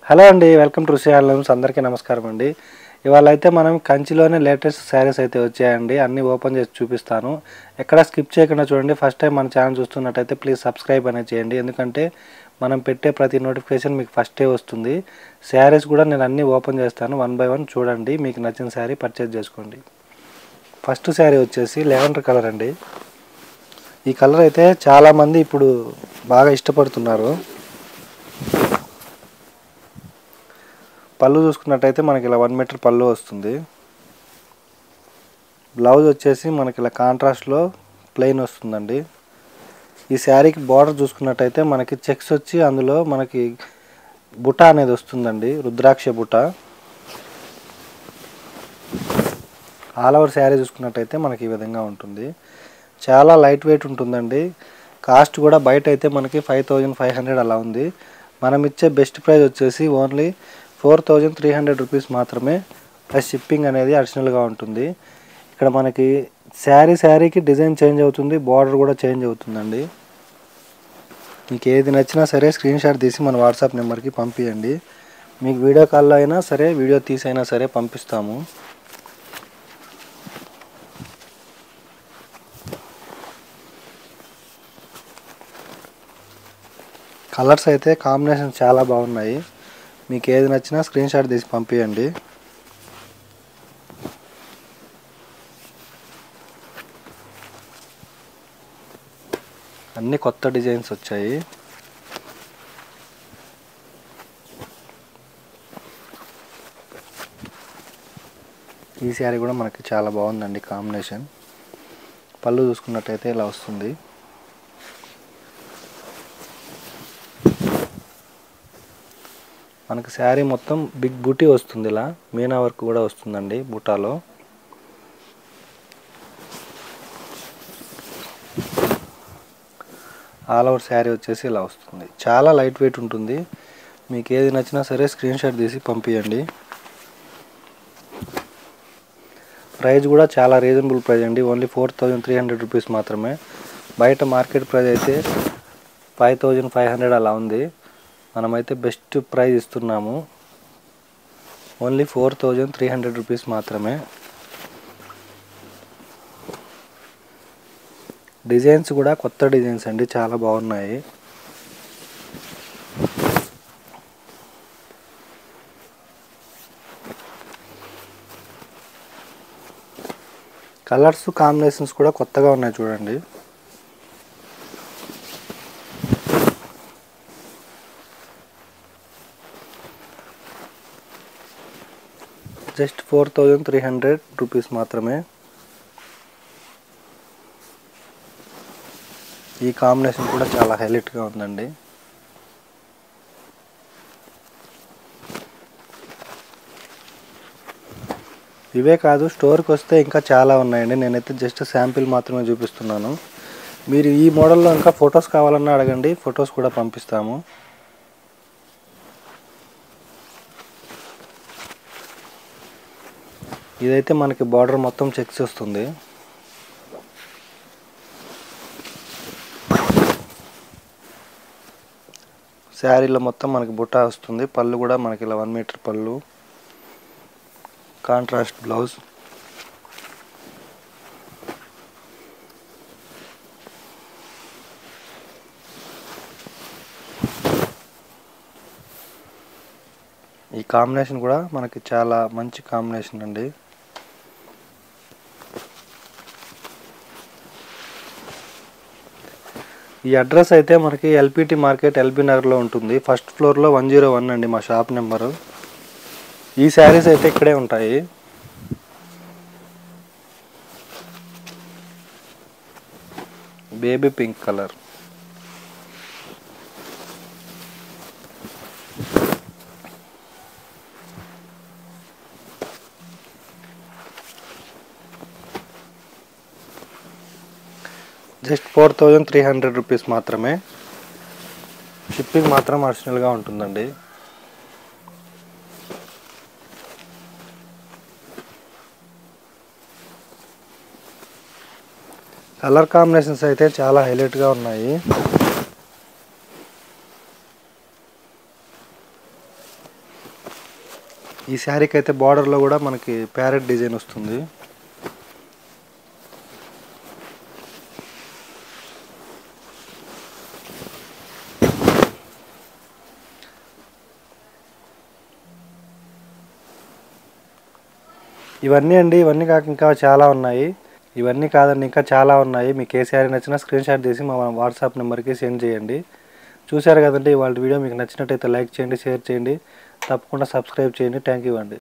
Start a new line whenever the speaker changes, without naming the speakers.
Hello అండి, welcome to Rishi handlooms. అందరికీ నమస్కారం అండి. ఇవాళ అయితే మనం కంచిలోనే లేటెస్ట్ శారీస్ అయితే వచ్చాయండి. అన్నీ ఓపెన్ చేసి చూపిస్తాను. ఎక్కడ స్కిప్ చేయకుండా చూడండి. ఫస్ట్ టైం మన ఛానల్ చూస్తున్నట్టయితే ప్లీజ్ సబ్స్క్రైబ్ అనేది చేయండి. ఎందుకంటే మనం పెట్టే ప్రతి నోటిఫికేషన్ మీకు ఫస్టే వస్తుంది. శారీస్ కూడా నేను అన్నీ ఓపెన్ చేస్తాను. 1 బై 1 చూడండి. మీకు నచ్చిన శారీ పర్చేజ్ చేసుకోండి. ఫస్ట్ శారీ వచ్చేసి లెవెండర్ కలర్ అండి. ఈ కలర్ అయితే చాలామంది ఇప్పుడు బాగా ఇష్టపడుతున్నారు. పళ్ళు చూసుకున్నట్టయితే మనకి ఇలా 1 మీటర్ పళ్ళు వస్తుంది. బ్లౌజ్ వచ్చేసి మనకి ఇలా కాంట్రాస్ట్లో ప్లెయిన్ వస్తుందండి. ఈ శారీకి బార్డర్ చూసుకున్నట్టయితే మనకి చెక్స్ వచ్చి అందులో మనకి బుట్ట అనేది వస్తుందండి, రుద్రాక్ష బుట్ట. ఆల్ ఓవర్ శారీ చూసుకున్నట్టయితే మనకి ఈ విధంగా ఉంటుంది. చాలా లైట్ వెయిట్ ఉంటుందండి. కాస్ట్ కూడా బయట అయితే మనకి 5500 అలా ఉంది. మనం ఇచ్చే బెస్ట్ ప్రైస్ వచ్చేసి ఓన్లీ 4300 రూపీస్ మాత్రమే. ప్లస్ షిప్పింగ్ అనేది అడిషనల్గా ఉంటుంది. ఇక్కడ మనకి శారీకి డిజైన్ చేంజ్ అవుతుంది, బార్డర్ కూడా చేంజ్ అవుతుందండి. మీకు ఏది నచ్చినా సరే స్క్రీన్ షాట్ తీసి మన వాట్సాప్ నెంబర్కి పంపించండి. మీకు వీడియో కాల్లో అయినా సరే, వీడియో తీసైనా సరే పంపిస్తాము. కలర్స్ అయితే కాంబినేషన్ చాలా బాగున్నాయి. మీకు ఏది నచ్చినా స్క్రీన్ షాట్ తీసి పంపించండి. అన్ని కొత్త డిజైన్స్ వచ్చాయి. ఈ శారీ కూడా మనకి చాలా బాగుందండి కాంబినేషన్. పళ్ళు చూసుకున్నట్టయితే ఇలా వస్తుంది. మనకి శారీ మొత్తం బిగ్ బూటీ వస్తుంది. ఇలా మీనా వర్క్ కూడా వస్తుందండి బూటాలో. ఆల్ ఓవర్ శారీ వచ్చేసి ఇలా వస్తుంది. చాలా లైట్ వెయిట్ ఉంటుంది. మీకు ఏది నచ్చినా సరే స్క్రీన్ షాట్ తీసి పంపించండి. ప్రైస్ కూడా చాలా రీజనబుల్ ప్రైస్ అండి. ఓన్లీ 4300 రూపీస్ మాత్రమే. బయట మార్కెట్ ప్రైస్ అయితే 5500 అలా ఉంది. మనమైతే బెస్ట్ ప్రైస్ ఇస్తున్నాము. ఓన్లీ 4300 రూపీస్ మాత్రమే. డిజైన్స్ కూడా కొత్త డిజైన్స్ అండి, చాలా బాగున్నాయి. కలర్స్ కాంబినేషన్స్ కూడా కొత్తగా ఉన్నాయి చూడండి. జస్ట్ 4300 రూపీస్ మాత్రమే. ఈ కాంబినేషన్ కూడా చాలా హైలైట్గా ఉందండి. ఇవే కాదు, స్టోర్కి వస్తే ఇంకా చాలా ఉన్నాయండి. నేనైతే జస్ట్ శాంపిల్ మాత్రమే చూపిస్తున్నాను. మీరు ఈ మోడల్లో ఇంకా ఫొటోస్ కావాలన్నా అడగండి, ఫొటోస్ కూడా పంపిస్తాము. ఇదైతే మనకి బార్డర్ మొత్తం చెక్స్ వస్తుంది. శారీలో మొత్తం మనకి బుట్ట వస్తుంది. పళ్ళు కూడా మనకి ఇలా 1 మీటర్ పళ్ళు, కాంట్రాస్ట్ బ్లౌజ్. ఈ కాంబినేషన్ కూడా మనకి చాలా మంచి కాంబినేషన్ అండి. ఈ అడ్రస్ అయితే మనకి ఎల్పిటి మార్కెట్, ఎల్బీ నగర్లో ఉంటుంది. ఫస్ట్ ఫ్లోర్లో 101 అండి మా షాప్ నెంబరు. ఈ శారీస్ అయితే ఇక్కడే ఉంటాయి. Baby pink colour. Just 4300 rupees మాత్రమే. షిప్పింగ్ మాత్రం అడిషనల్గా ఉంటుందండి. కలర్ కాంబినేషన్స్ అయితే చాలా హైలైట్గా ఉన్నాయి. ఈ శారీకి అయితే బార్డర్లో కూడా మనకి ప్యారెట్ డిజైన్ వస్తుంది. ఇవన్నీ అండి, ఇవన్నీ కాక ఇంకా చాలా ఉన్నాయి. ఇవన్నీ కాదండి, ఇంకా చాలా ఉన్నాయి. మీకు ఏ శారీ నచ్చినా స్క్రీన్ షాట్ తీసి మా వాట్సాప్ నెంబర్కి సెండ్ చేయండి. చూశారు కదండి, వాళ్ళ వీడియో మీకు నచ్చినట్టయితే లైక్ చేయండి, షేర్ చేయండి, తప్పకుండా సబ్స్క్రైబ్ చేయండి. థ్యాంక్ యూ అండి.